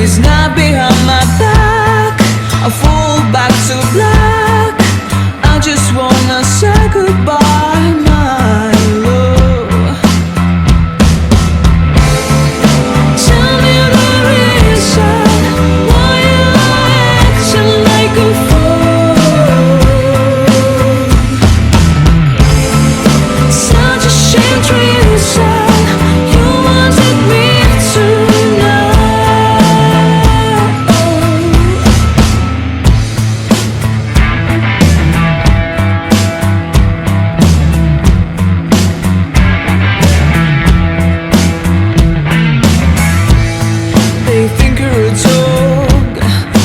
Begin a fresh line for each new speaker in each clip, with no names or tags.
always not behind my back. I fall back to black. I just wanna say goodbye, my love. Tell me the reason why you're acting like a fool. Such a strange reason you wanted me to know. They think you're a dog.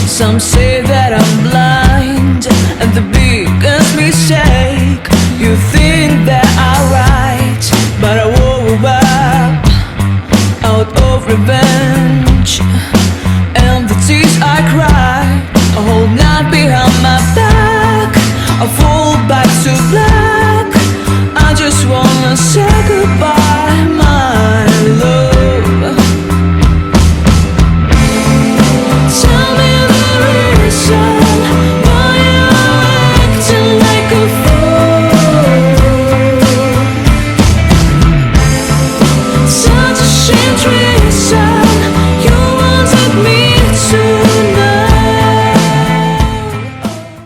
Some say that I'm blind. And the biggest mistake, you think that I'm right, but I woke up out of revenge. And the tears I cry, a whole night behind my back. I fall back to black. I just wanna say goodbye.